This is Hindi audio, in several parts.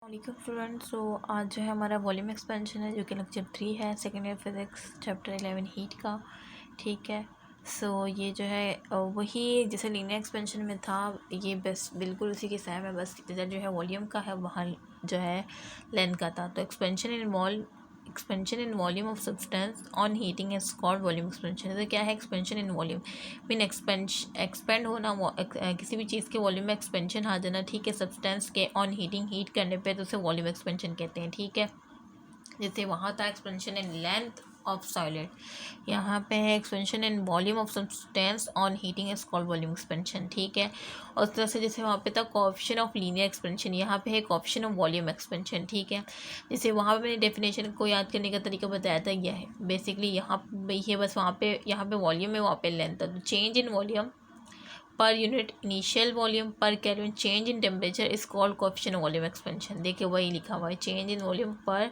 वालेकुम स्टूडेंट। सो आज जो है हमारा वॉल्यूम एक्सपेंशन है जो कि लेक्चर 3 है, second year physics chapter 11 heat का। ठीक है। सो ये जो है वही जैसे लीनियर एक्सपेंशन में था, ये बस बिल्कुल उसी के सेम है, बस इधर जो है वॉल्यूम का है, वहाँ जो है लेंथ का था। तो expansion in volume of substance on heating is called volume expansion. तो क्या है expansion in volume? Mean expand होना, किसी भी चीज़ के वॉल्यूम में एक्सपेंशन आ जाना। ठीक है, सब्सटेंस के ऑन हीट करने पे तो उसे वॉल्यूम एक्सपेंशन कहते हैं। ठीक है, जैसे वहाँ था expansion in length of solid, यहाँ पे है expansion in volume of substance on heating is called volume expansion. ठीक है, और उस तरह से जैसे वहाँ पे था कोएफिशिएंट ऑफ लीनियर एक्सपेंशन, यहाँ पे है कोएफिशिएंट ऑफ वॉल्यूम एक्सपेंशन। ठीक है, जैसे वहाँ पे मैंने डेफिनेशन को याद करने का तरीका बताया था, यह है बेसिकली यहाँ पे ही है, बस वहाँ पे यहाँ पे वॉल्यूम है, वहाँ पे लेंथ है। तो change in volume per unit initial volume पर kelvin change in temperature is called coefficient of volume expansion. देखिए वही लिखा हुआ है, change in volume per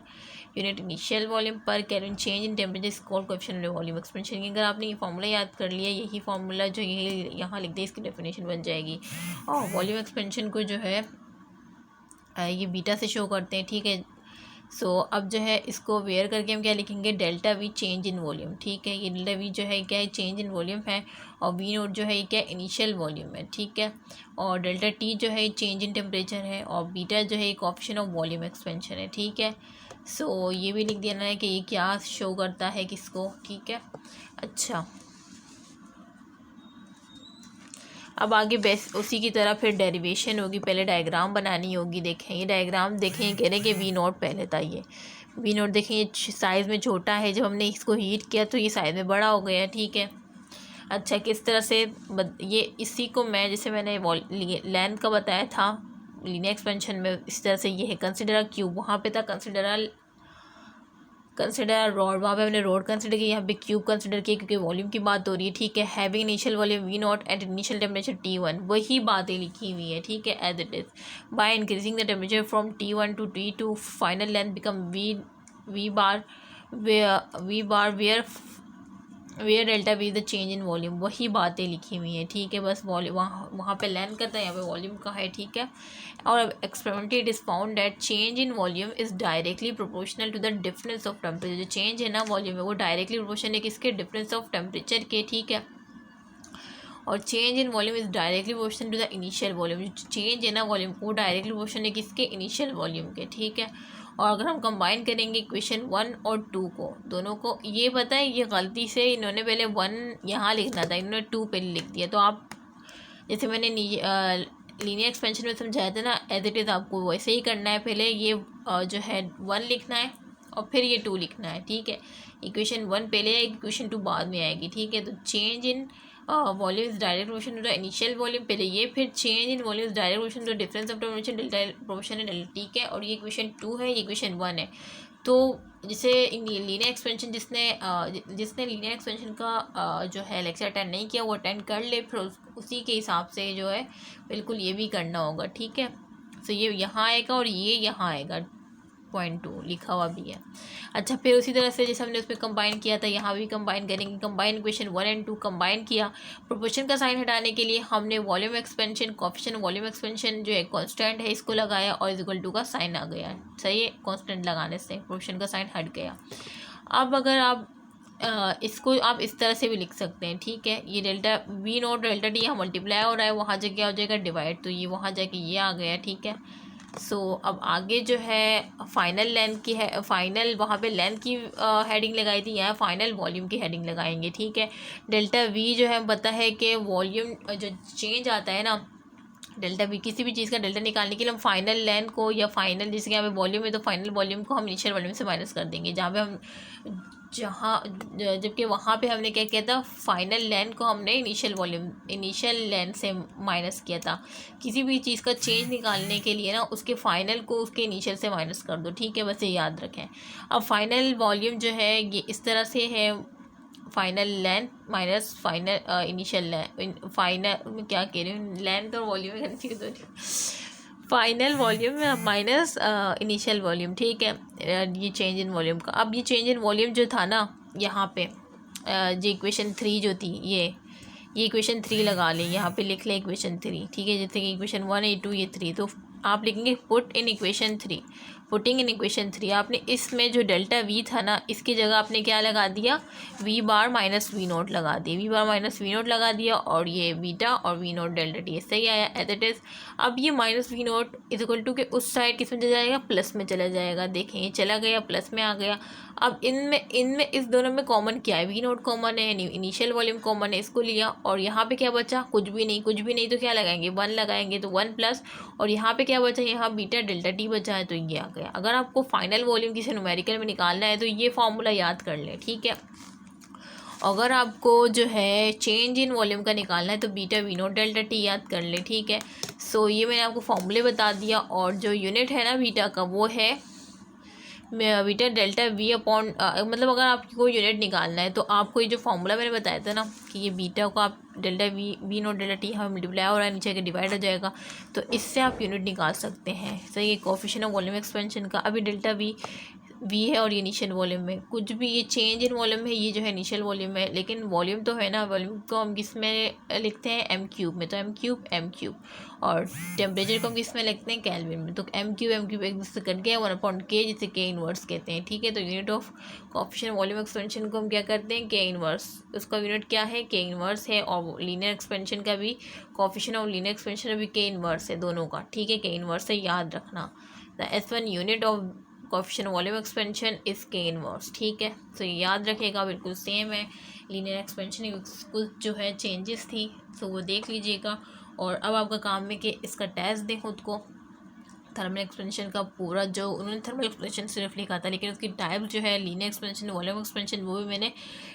unit initial volume पर kelvin change in temperature is called coefficient of volume expansion. अगर आपने ये फार्मूला याद कर लिया, यही फार्मूला जो ये यहाँ लिख दे, इसकी डेफिनेशन बन जाएगी। और वॉल्यूम एक्सपेंशन को जो है ये बीटा से शो करते हैं। ठीक है, सो अब जो है इसको वेयर करके हम क्या लिखेंगे, delta we change in volume. ठीक है, ये डेल्टा वी जो है क्या है, चेंज इन वॉल्यूम है, और वी नोट जो है ये क्या इनिशियल वॉल्यूम है। ठीक है, और डेल्टा टी जो है चेंज इन टेम्परेचर है, और बीटा जो है एक ऑप्शन ऑफ वॉल्यूम एक्सपेंशन है। ठीक है, सो ये भी लिख देना है कि ये क्या शो करता है किसको। ठीक है, अच्छा अब आगे बेस उसी की तरह फिर डेरिवेशन होगी, पहले डायग्राम बनानी होगी। देखें ये डायग्राम, देखें ये कह रहे हैं कि वी नोट पहले था, ये वी नोट देखें ये साइज़ में छोटा है, जब हमने इसको हीट किया तो ये साइज़ में बड़ा हो गया। ठीक है, अच्छा किस तरह से ये इसी को मैं जैसे मैंने लेंथ का बताया था लीनियर एक्सपेंशन में, इस तरह से ये है कंसिडर क्यूब, वहाँ पे था कंसिडर रॉड, वहाँ पे हमने रॉड कंसिडर किया, यहाँ पे क्यूब कंसिडर किया क्योंकि वॉल्यूम की बात हो रही है। ठीक है, having initial volume V naught at initial temperature T1, वही बातें लिखी हुई है। ठीक है, as it is by increasing the temperature from T1 to T2 final length become V bar where delta V the change in volume, वही बातें लिखी हुई हैं। ठीक है, बस वॉल्यूम वहाँ पे लेंथ का था, यहाँ पे वॉल्यूम का है। ठीक है, और अब experimentally it is found that change in volume is directly proportional to the difference of temperature. जो चेंज है ना वॉल्यूम में, वो डायरेक्टली प्रोपोर्शनल है किसके, डिफरेंस ऑफ टेम्परेचर के। ठीक है, और change in volume is directly proportional to the initial volume, जो चेंज है ना वॉल्यूम वो डायरेक्टली प्रोपोर्शनल है किसके, इनिशियल वॉल्यूम के। ठीक है, और अगर हम कंबाइन करेंगे इक्वेशन 1 और 2 को, दोनों को, ये पता है ये गलती से इन्होंने पहले 1 यहाँ लिखना था, इन्होंने 2 पहले लिख दिया। तो आप जैसे मैंने लीनियर एक्सपेंशन में समझाया था ना, एज इट इज़ आपको वैसे ही करना है, पहले ये जो है 1 लिखना है और फिर ये 2 लिखना है। ठीक है, इक्वेशन 1 पहले आएगी, इक्वेशन 2 बाद में आएगी। ठीक है, तो change in volume is direct proportional to the initial volume, पहले ये, फिर change in volume is direct proportional to the difference of temperature delta proportional delta. ठीक है, और ये इक्वेशन 2 है, ये इक्वेशन 1 है। तो जैसे लीनियर एक्सपेंशन जिसने लीनियर एक्सपेंशन का जो है लेक्चर अटेंड नहीं किया वो अटेंड कर ले, फिर उसी के हिसाब से जो है बिल्कुल ये भी करना होगा। ठीक है, तो ये यहाँ आएगा और ये यहाँ आएगा, पॉइंट 2 लिखा हुआ भी है। अच्छा फिर उसी तरह से जैसे हमने उसमें कंबाइन किया था, यहाँ भी कंबाइन करेंगे। कंबाइन इक्वेशन 1 एंड 2 कंबाइन किया, प्रोपोर्शन का साइन हटाने के लिए हमने volume expansion coefficient volume expansion जो है कांस्टेंट है इसको लगाया, और इक्वल टू का साइन आ गया। सही है, कांस्टेंट लगाने से प्रोपोर्शन का साइन हट गया। अब अगर आप इसको आप इस तरह से भी लिख सकते हैं। ठीक है, ये delta we naught delta T यहाँ मल्टीप्लाई हो रहा है, वहाँ जगह हो जाएगा डिवाइड, तो ये वहाँ जाके ये आ गया। ठीक है, सो अब आगे जो है फाइनल लेंथ की है, फाइनल वहाँ पे लेंथ की हेडिंग लगाई थी, यहाँ फाइनल वॉल्यूम की हेडिंग लगाएंगे। ठीक है, डेल्टा वी जो है पता है कि वॉल्यूम जो चेंज आता है ना, डेल्टा वी किसी भी चीज़ का डेल्टा निकालने के लिए हम फाइनल लेंथ को, या फाइनल जैसे कि यहाँ पे वॉल्यूम है तो फाइनल वॉल्यूम को हम इनिशियल वॉल्यूम से माइनस कर देंगे, जबकि वहाँ पे हमने क्या किया था, फाइनल लेंथ को हमने इनिशियल लेंथ से माइनस किया था। किसी भी चीज़ का चेंज निकालने के लिए ना उसके फाइनल को उसके इनिशियल से माइनस कर दो। ठीक है, बस ये याद रखें। अब फाइनल वॉल्यूम जो है ये इस तरह से है, final length minus final initial length, final क्या कह रही हूँ, लेंथ और वॉल्यूम में कंफ्यूज हो रही हूँ। Final volume minus initial volume. ठीक है, ये चेंज इन वॉल्यूम का। अब ये चेंज इन वॉल्यूम जो था ना यहाँ पे जो इक्वेशन 3 जो थी, ये इक्वेशन 3 लगा लें, यहाँ पे लिख लें इक्वेशन 3। ठीक है, जैसे कि इक्वेशन 1 ये 2 ये 3, तो आप लिखेंगे put in equation 3, putting in equation 3। आपने इसमें जो डेल्टा वी था ना, इसकी जगह आपने क्या लगा दिया, V bar minus V naught लगा दिया, V bar minus V naught लगा दिया, और ये बीटा और वी नोट डेल्टा टी सही आया एज इट इज़। अब ये minus V naught is equal to के उस साइड किस में चला जाएगा, प्लस में चला जाएगा। देखें ये चला गया, प्लस में आ गया। अब इनमें इस दोनों में कॉमन क्या है, वी नोट कॉमन है, इनिशियल वॉल्यूम कॉमन है, इसको लिया। और यहाँ पे क्या बचा, कुछ भी नहीं, कुछ भी नहीं तो क्या लगाएंगे, 1 लगाएंगे, तो 1 प्लस, और यहाँ पे क्या बचा, यहाँ बीटा डेल्टा टी बचा है, तो ये आ गया। अगर आपको फाइनल वॉल्यूम किसी न्यूमेरिकल में निकालना है तो ये फॉर्मूला याद कर लें, ठीक है। अगर आपको जो है चेंज इन वॉल्यूम का निकालना है तो beta V naught delta T याद कर ले, ठीक है। सो ये मैंने आपको फॉर्मूले बता दिया, और जो यूनिट है ना बीटा का वो है बीटा डेल्टा वी अपॉन मतलब अगर आपको यूनिट निकालना है तो आपको ये जो फॉर्मूला मैंने बताया था ना कि ये बीटा को आप delta we naught delta T हमें मल्टीप्लाई हो रहा है, नीचे के डिवाइड हो जाएगा, तो इससे आप यूनिट निकाल सकते हैं। सही है, कोएफिशिएंट ऑफ वॉल्यूम एक्सपेंशन का। अभी डेल्टा वी है और ये इनिशियल वॉल्यूम में कुछ भी, ये चेंज इन वॉल्यूम है, ये जो है इनिशियल वॉल्यूम है, लेकिन वॉल्यूम तो है ना, वॉल्यूम को हम किस में लिखते हैं, एम क्यूब में, तो एम क्यूब, और टेम्परेचर को हम किस में लिखते हैं, केल्विन में, तो एम क्यूब एक दूसरे कट गया 1/k, जिसे के इनवर्स कहते हैं, ठीक है। तो unit of coefficient volume expansion को हम क्या करते हैं, के इनवर्स, उसका यूनिट क्या है, के इनवर्स है, और लीनियर एक्सपेंशन का भी कोएफिशिएंट ऑफ लीनियर एक्सपेंशन भी के इनवर्स है, दोनों का, ठीक है, के इनवर्स है, याद रखना। The S1 unit of coefficient volume expansion इस के इनवर्स, ठीक है। तो याद रखिएगा, बिल्कुल सेम है। लीनियर एक्सपेंशन कुछ जो है चेंजेस थी, तो वो देख लीजिएगा। और अब आपका काम है कि इसका टेस्ट दें खुद को, थर्मल एक्सपेंशन का पूरा, जो उन्होंने थर्मल एक्सपेंशन सिर्फ लिखा था, लेकिन उसकी टाइप जो है लीनियर एक्सपेंशन वॉल्यूम एक्सपेंशन वो भी मैंने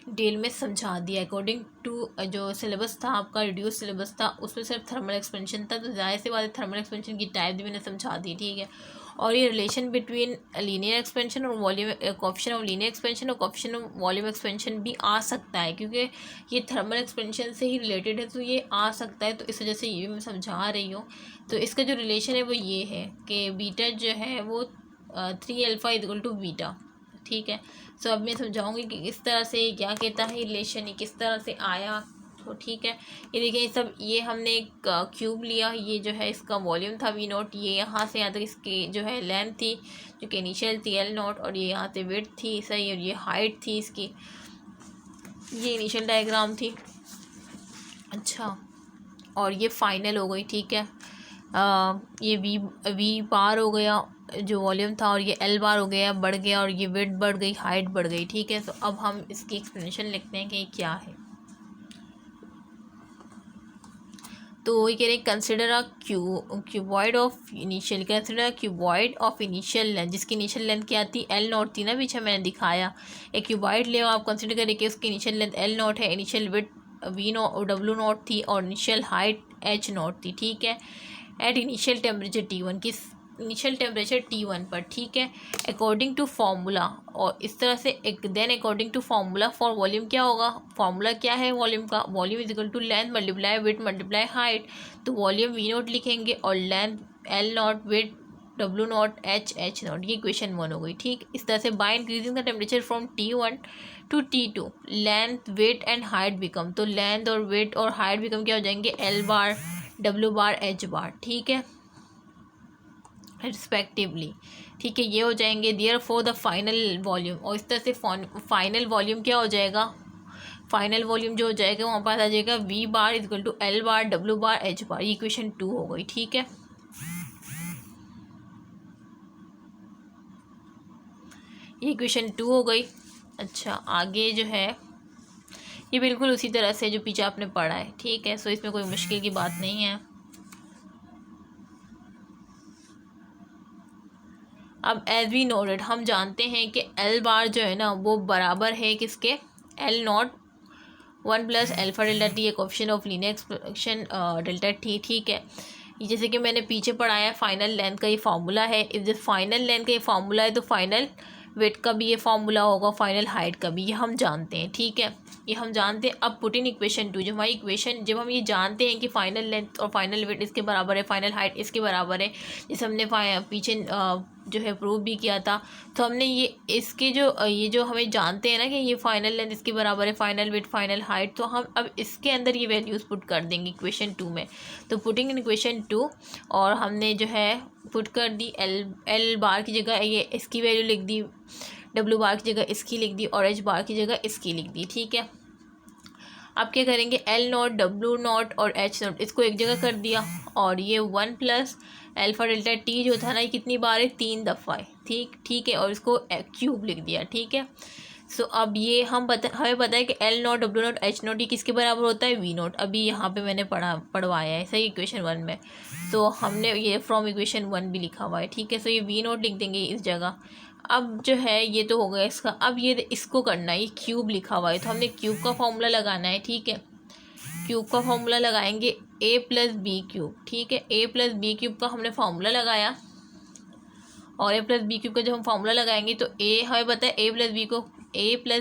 डिटेल में समझा दिया। अकॉर्डिंग टू जो सिलेबस था आपका, रिड्यूस सिलेबस था, उसमें सिर्फ थर्मल एक्सपेंशन था, तो जाहिर सी बात है थर्मल एक्सपेंशन की टाइप भी मैंने समझा दी, ठीक है। और ये रिलेशन बिटवीन लीनियर एक्सपेंशन और volume, coefficient of linear expansion और कोएफिशिएंट ऑफ वॉल्यूम एक्सपेंशन भी आ सकता है, क्योंकि ये थर्मल एक्सपेंशन से ही रिलेटेड है, तो ये आ सकता है, तो इस वजह से ये भी मैं समझा रही हूँ। तो इसका जो रिलेशन है वो ये है कि बीटा जो है वो 3 अल्फ़ा इक्वल टू बीटा, ठीक है। सो अब मैं समझाऊंगी कि इस तरह से क्या कहता है रिलेशन, ये किस तरह से आया, तो ठीक है। ये देखिए सब, ये हमने एक क्यूब लिया, ये जो है इसका वॉल्यूम था वी नोट, ये यहाँ से यहाँ तक इसकी जो है लेंथ थी, जो कि इनिशियल थी एल नोट, और ये यहाँ से विड्थ थी, सही, और ये हाइट थी इसकी, ये इनिशियल डायग्राम थी। अच्छा, और ये फाइनल हो गई, ठीक है। ये वी बार हो गया जो वॉल्यूम था, और ये एल बार हो गया, बढ़ गया, और ये विड्थ बढ़ गई, हाइट बढ़ गई, ठीक है। तो अब हम इसकी एक्सप्लेनेशन लिखते हैं कि ये क्या है। तो ये कह रहे हैं consider a cuboid of initial, consider cuboid of initial length, जिसकी इनिशियल लेंथ क्या थी, एल नॉट थी ना, पीछे मैंने दिखाया। एक क्यूबॉइड ले आप कंसिडर करें कि उसकी इनिशियल लेंथ एल नॉट है, initial width V naught W naught थी, और इनिशियल हाइट एच नॉट थी, ठीक है। एट इनिशियल टेम्परेचर T1, किस इनिशियल टेम्परेचर T1 पर, ठीक है। अकॉर्डिंग टू फार्मूला, और इस तरह से एक then according to formula for volume क्या होगा, फार्मूला क्या है वॉल्यूम का, volume is equal to length multiply width multiply height, तो वॉल्यूम वी नोट लिखेंगे, और length L naught, width W naught, H naught, ये इक्वेशन 1 हो गई, ठीक। इस तरह से by increasing the temperature from T1 to T2 length width and height become, तो लेंथ और विड्थ और हाइट बिकम क्या हो जाएंगे, L bar W bar H bar, ठीक है, रिस्पेक्टिवली, ठीक है, ये हो जाएंगे। Therefore the final volume, और इस तरह से फाइनल वॉल्यूम क्या हो जाएगा, फाइनल वॉल्यूम जो हो जाएगा वहाँ पास आ जाएगा V bar equal to L bar W bar H bar, ये इक्वेशन 2 हो गई, ठीक है। ये इक्वेशन 2 हो गई। अच्छा, आगे जो है ये बिल्कुल उसी तरह से जो पीछे आपने पढ़ा है, ठीक है। सो इसमें कोई मुश्किल की बात नहीं है। अब एज वी नोटेड, हम जानते हैं कि एल बार जो है ना वो बराबर है किसके, L not 1 plus alpha delta T, coefficient of linear expansion delta T, ठीक है। जैसे कि मैंने पीछे पढ़ाया, फाइनल लेंथ का ये फार्मूला है, इस फाइनल लेंथ का ये फार्मूला है, तो फाइनल वेट का भी ये फार्मूला होगा, फाइनल हाइट का भी, ये हम जानते हैं, ठीक है, ये हम जानते हैं। अब पुट इन इक्वेशन 2, जब हमारी इक्वेशन, जब हम ये जानते हैं कि फाइनल लेंथ और फाइनल वेट इसके बराबर है, फाइनल हाइट इसके बराबर है, जैसे हमने पीछे जो है प्रूव भी किया था। तो हमने ये जो हमें जानते हैं ना कि ये फाइनल लेंथ इसके बराबर है, फाइनल विड्थ, फाइनल हाइट, तो हम अब इसके अंदर ये वैल्यूज़ पुट कर देंगे इक्वेशन 2 में। तो पुटिंग इन इक्वेशन 2, और हमने जो है पुट कर दी एल बार की जगह ये इसकी वैल्यू लिख दी, डब्ल्यू बार की जगह इसकी लिख दी, और एच बार की जगह इसकी लिख दी। ठीक है, अब क्या करेंगे, एल नॉट, डब्ल्यू नॉट और एच नॉट इसको एक जगह कर दिया, और ये 1 प्लस अल्फा डेल्टा टी जो था ना, ये कितनी बार है, 3 दफ़ा है। ठीक है, और इसको क्यूब लिख दिया। ठीक है, सो अब ये हमें पता है कि L not, W naught, H naught ये किसके बराबर होता है, वी नॉट। अभी यहाँ पे मैंने पढ़वाया है सही इक्वेशन 1 में, तो हमने ये फ्रॉम इक्वेशन 1 भी लिखा हुआ है। ठीक है, सो ये वी नॉट लिख देंगे इस जगह। अब जो है ये तो हो गया इसका, अब ये इसको करना है, ये क्यूब लिखा हुआ है तो हमने क्यूब का फॉर्मूला लगाना है। ठीक है, क्यूब का फॉर्मूला लगाएंगे ए प्लस बी क्यूब। ठीक है, ए प्लस बी क्यूब का हमने फार्मूला लगाया, और ए प्लस बी क्यूब का जब हम फार्मूला लगाएंगे तो ए हमें पता है ए प्लस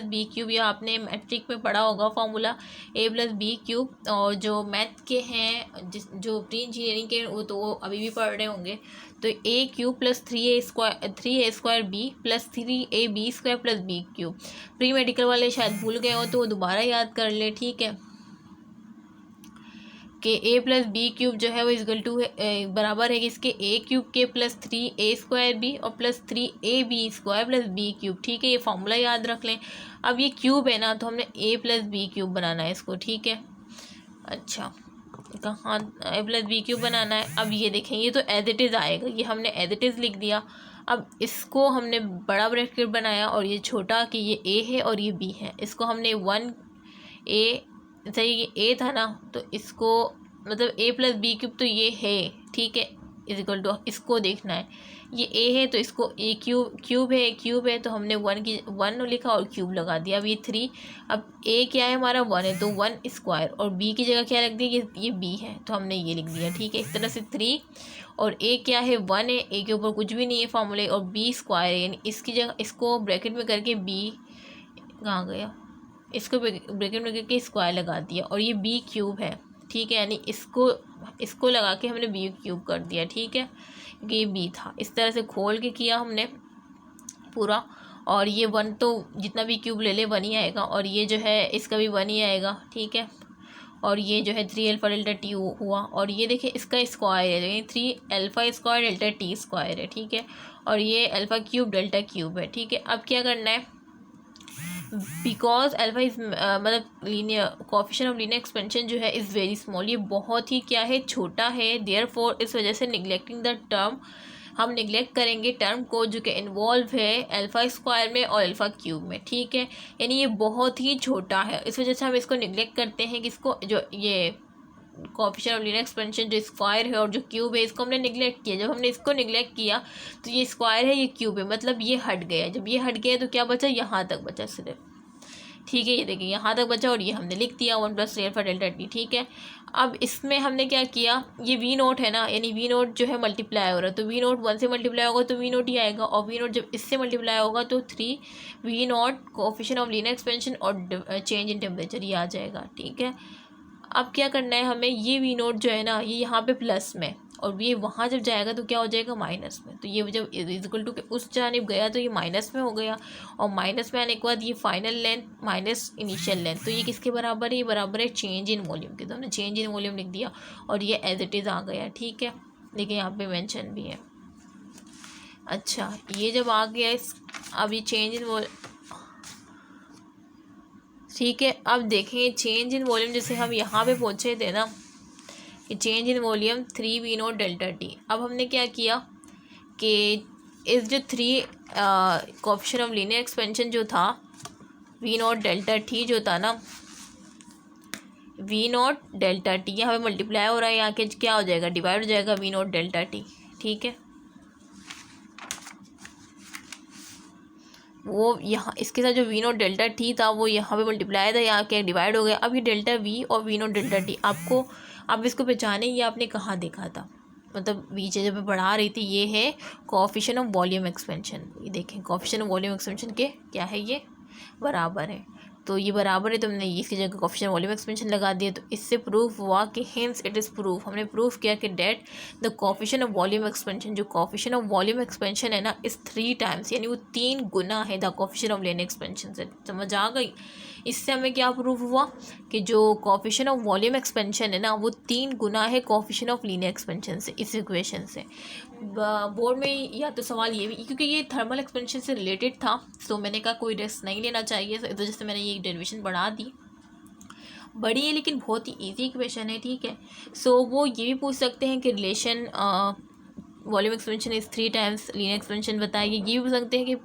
बी क्यूब, या आपने मैट्रिक में पढ़ा होगा फार्मूला ए प्लस बी क्यूब। और जो मैथ के हैं जो प्री इंजीनियरिंग के वो तो वो अभी भी पढ़ रहे होंगे, तो A cube plus 3a² B plus 3ab² plus B cube. Pre medical वाले शायद भूल गए हो तो वो दोबारा याद कर ले। ठीक है, कि ए प्लस बी क्यूब जो है वो इक्वल टू है बराबर है कि इसके ए क्यूब के प्लस 3a² बी और plus 3ab² plus B cube. ठीक है, ये फार्मूला याद रख लें। अब ये क्यूब है ना, तो हमने ए प्लस बी क्यूब बनाना है इसको। ठीक है, अच्छा कहाँ ए प्लस बी क्यूब बनाना है। अब ये देखें, ये तो एज इट इज़ आएगा, ये हमने एज इट इज़ लिख दिया। अब इसको हमने बड़ा ब्रैकेट बनाया, और ये छोटा कि ये ए है और ये बी है, इसको हमने 1a, सही ये ए था ना, तो इसको मतलब ए प्लस बी क्यूब तो ये है। ठीक है, इक्वल टू इसको देखना है, ये ए है तो इसको ए क्यूब है तो हमने 1 लिखा और क्यूब लगा दिया। अब ये 3, अब ए क्या है हमारा 1 है तो 1², और बी की जगह क्या रख दी, ये बी है तो हमने ये लिख दिया। ठीक है, इस तरह से 3, और ए क्या है 1 है, ए के ऊपर कुछ भी नहीं है फार्मूले, और b² है, यानी इसकी जगह इसको ब्रैकेट में करके बी कहाँ गया, इसको ब्रैकेट में करके स्क्वायर लगा दिया, और ये बी क्यूब है। ठीक है, यानी इसको लगा के हमने बी क्यूब कर दिया। ठीक है, क्योंकि ये बी था, इस तरह से खोल के किया हमने पूरा। और ये 1 तो जितना भी क्यूब ले ले 1 ही आएगा, और ये जो है इसका भी 1 ही आएगा। ठीक है, और ये जो है 3 अल्फा डेल्टा टी हुआ, और ये देखिए इसका स्क्वायर है, 3 अल्फा² डेल्टा टी स्क्वायर है। ठीक है, और ये अल्फा क्यूब डेल्टा क्यूब है। ठीक है, अब क्या करना है, बिकॉज अल्फा इज मतलब linear coefficient of linear expansion जो है इज़ वेरी स्मॉल, ये बहुत ही क्या है, छोटा है। देयरफॉर इस वजह से निगलेक्टिंग द टर्म, हम निगलेक्ट करेंगे टर्म को जो कि इन्वॉल्व है अल्फा² में और अल्फा क्यूब में। ठीक है, यानी ये बहुत ही छोटा है, इस वजह से हम इसको निगलेक्ट करते हैं कि इसको जो ये कोएफिशिएंट ऑफ लीनियर एक्सपेंशन जो स्क्वायर है और जो क्यूब है इसको हमने निगलेक्ट किया। जब हमने इसको निगलेक्ट किया तो ये स्क्वायर है, ये क्यूब है, मतलब ये हट गया। जब ये हट गया तो क्या बचा, यहाँ तक बचा सिर्फ। ठीक है, ये देखिए यहाँ तक बचा, और ये हमने लिख दिया 1 + 3 अल्फा डेल्टा टी। ठीक है, अब इसमें हमने क्या किया, ये वी नोट है ना, यानी वी नोट जो है मल्टीप्लाई हो रहा है, तो वी नोट 1 से मल्टीप्लाई होगा तो वी नोट ही आएगा, और वी नोट जब इससे मल्टीप्लाई होगा तो 3 V naught coefficient of linear expansion और चेंज इन टेम्परेचर ये आ जाएगा। ठीक है, अब क्या करना है हमें, ये वी नोट जो है ना ये यहाँ पे प्लस में, और ये वहाँ जब जाएगा तो क्या हो जाएगा, माइनस में। तो ये जब इक्वल टू के उस जानिब गया तो ये माइनस में हो गया, और माइनस में आने के बाद ये final length minus initial length, तो ये किसके बराबर है, ये बराबर है चेंज इन वॉल्यूम के। तो हमने चेंज इन वॉल्यूम लिख दिया, और ये एज इट इज़ आ गया। ठीक है, देखिए यहाँ पे मेंशन भी है। अच्छा, ये जब आ गया अब ये चेंज इन वॉल्यूम, ठीक है, अब देखेंगे चेंज इन वॉल्यूम, जैसे हम यहाँ पे पहुँचे थे ना कि change in volume 3 V naught delta T. अब हमने क्या किया कि इस जो 3 कोएफिशिएंट ऑफ लीनियर एक्सपेंशन जो था वी नोट डेल्टा टी जो था ना, वी नोट डेल्टा टी यहाँ पे मल्टीप्लाई हो रहा है, यहाँ के क्या हो जाएगा, डिवाइड हो जाएगा वी नोट डेल्टा टी। ठीक है, वो यहाँ इसके साथ जो वी नोट डेल्टा टी था वो यहाँ पे मल्टीप्लाई था, यहाँ के डिवाइड हो गया। अब ये डेल्टा वी और वी नोट डेल्टा टी आपको, आप इसको पहचाने, ये आपने कहाँ देखा था, मतलब नीचे जब मैं पढ़ा रही थी, ये है कोएफिशिएंट ऑफ वॉल्यूम एक्सपेंशन। ये देखें कोएफिशिएंट ऑफ वॉल्यूम एक्सपेंशन के क्या है, ये बराबर है तो ये बराबर है, तो हमने इसकी जगह कोफिशिएंट वॉल्यूम एक्सपेंशन लगा दिया। तो इससे प्रूफ हुआ कि हिंस इट इज़ प्रूफ, हमने प्रूफ किया कि that the coefficient of volume expansion, जो कोफिशिएंट ऑफ वॉल्यूम एक्सपेंशन है ना, इस 3 टाइम्स, यानी वो 3 गुना है the coefficient of linear expansion से। समझ आ गई? इससे हमें क्या प्रूफ हुआ कि जो कोफिशिएंट ऑफ वॉल्यूम एक्सपेंशन है ना, वो 3 गुना है कोफिशिएंट ऑफ लीनियर एक्सपेंशन से, इस इक्वेशन से। बोर्ड में या तो सवाल ये भी, क्योंकि ये थर्मल एक्सपेंशन से रिलेटेड था, तो मैंने कहा कोई रिस्क नहीं लेना चाहिए, तो इस वजह से मैंने ये डेरिवेशन बढ़ा दी। बड़ी है लेकिन बहुत ही इजी इक्वेशन है, ठीक है। सो वो ये भी पूछ सकते हैं कि relation volume expansion is 3 times linear expansion बताइए। ये भी पूछ सकते हैं कि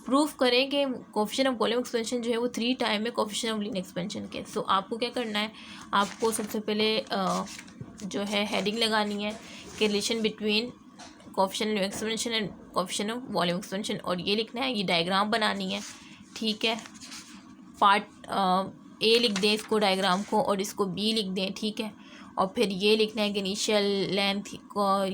प्रूफ करें कि कोफिशिएंट ऑफ वॉल्यूम एक्सपेंशन जो है वो 3 टाइम है कोफिशिएंट ऑफ लीनियर एक्सपेंशन के। सो आपको क्या करना है, आपको सबसे पहले जो है हेडिंग लगानी है कि relation between coefficient linear expansion and coefficient of volume expansion, और ये लिखना है, ये डायग्राम बनानी है, ठीक है। पार्ट ए लिख दें इसको, डायग्राम को, और इसको बी लिख दें, ठीक है। और फिर ये लिखना है कि इनिशियल लेंथ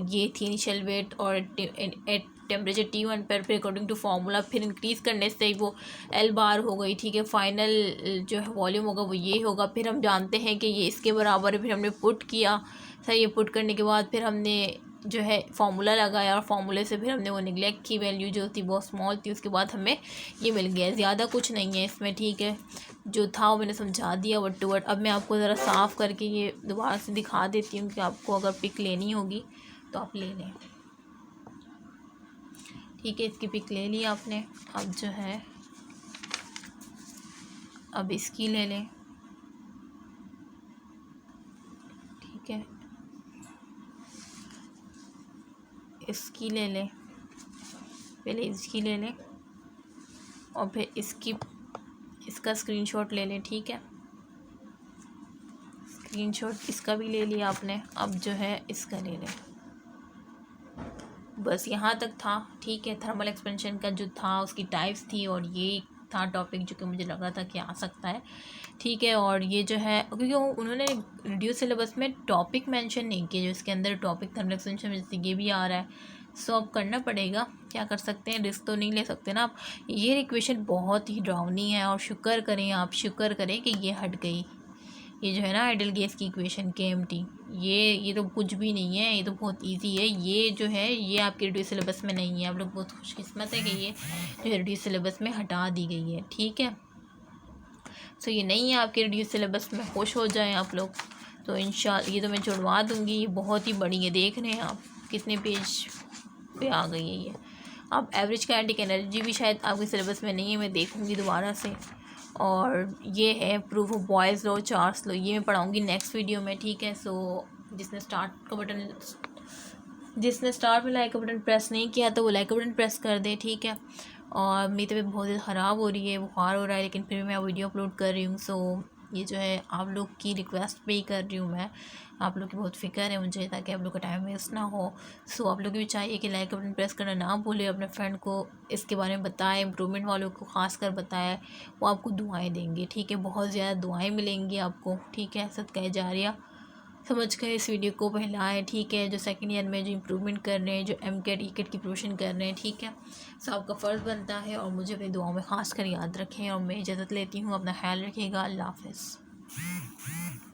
ये थी, इनिशियल वेट, और एट टेम्परेचर T1 पर, फिर अकॉर्डिंग टू फार्मूला फिर इंक्रीज़ करने से वो L बार हो गई, ठीक है। फाइनल जो है वॉल्यूम होगा वो ये होगा। फिर हम जानते हैं कि ये इसके बराबर है, फिर हमने पुट किया, सही। ये पुट करने के बाद फिर हमने जो है फार्मूला लगाया, और फार्मूले से फिर हमने वो निगलेक्ट की वैल्यू जो थी बहुत स्मॉल थी, उसके बाद हमें ये मिल गया। ज़्यादा कुछ नहीं है इसमें, ठीक है। जो था वो मैंने समझा दिया वर्ड टू वर्ड। अब मैं आपको ज़रा साफ़ करके ये दोबारा से दिखा देती हूँ कि आपको अगर पिक लेनी होगी तो आप ले लें, ठीक है। इसकी पिक ले ली आपने, अब जो है अब इसकी ले लें, ठीक है। इसकी ले लें, पहले इसकी ले लें, और फिर इसका स्क्रीनशॉट ले लें, ठीक है। स्क्रीनशॉट इसका भी ले लिया आपने, अब जो है इसका ले लें। बस यहाँ तक था, ठीक है। थर्मल एक्सपेंशन का जो था उसकी टाइप्स थी, और ये था टॉपिक जो कि मुझे लग रहा था कि आ सकता है, ठीक है। और ये जो है, क्योंकि उन्होंने रिड्यूस सिलेबस में टॉपिक मेंशन नहीं किया, जो इसके अंदर टॉपिक थर्मल एक्सपेंशन में जैसे ये भी आ रहा है, सो अब करना पड़ेगा, क्या कर सकते हैं, रिस्क तो नहीं ले सकते ना आप। ये इक्वेशन बहुत ही डरावनी है, और शुक्र करें, आप शुक्र करें कि ये हट गई। ये जो है ना आइडियल गैस की इक्वेशन KMT, ये तो कुछ भी नहीं है, ये तो बहुत इजी है। ये जो है ये आपके रिड्यूस सिलेबस में नहीं है, आप लोग बहुत खुशकिस्मत है कि ये जो है रिड्यूस सिलेबस में हटा दी गई है, ठीक है। सो ये नहीं है आपके रिड्यूस सिलेबस में, खुश हो जाएं आप लोग। तो इंशाल्लाह ये तो मैं छुड़वा दूँगी, ये बहुत ही बड़ी है, देख रहे हैं आप कितने पेज पे आ गई है ये। अब एवरेज काइनेटिक एनर्जी भी शायद आपके सिलेबस में नहीं है, मैं देखूँगी दोबारा से। और ये है proof of boys law, Charles law, ये मैं पढ़ाऊँगी नेक्स्ट वीडियो में, ठीक है। सो जिसने स्टार्ट में लाइक का बटन प्रेस नहीं किया तो वो लाइक का बटन प्रेस कर दे, ठीक है। और मेरी तबीयत बहुत ज़्यादा ख़राब हो रही है, बुखार हो रहा है, लेकिन फिर भी मैं वीडियो अपलोड कर रही हूँ। सो ये जो है आप लोग की रिक्वेस्ट पे ही कर रही हूँ मैं, आप लोग की बहुत फ़िक्र है मुझे, ताकि आप लोग का टाइम वेस्ट ना हो। सो आप लोग भी चाहिए कि लाइक बटन प्रेस करना ना भूलें, अपने फ्रेंड को इसके बारे में बताएं, इम्प्रूवमेंट वालों को ख़ास कर बताएं, वो आपको दुआएं देंगे, ठीक है। बहुत ज़्यादा दुआएं मिलेंगी आपको, ठीक है। सदका जारिया समझ कर इस वीडियो को फैलाएं, ठीक है। जो सेकंड ईयर में जो इम्प्रूवमेंट कर रहे हैं, जो MCAT ECAT की प्रिपरेशन कर रहे हैं, ठीक है। सो आपका फ़र्ज़ बनता है, और मुझे अपनी दुआओं में ख़ास कर याद रखें। और मैं इजाज़त लेती हूँ, अपना ख्याल रखिएगा, अल्लाह हाफ़िज़।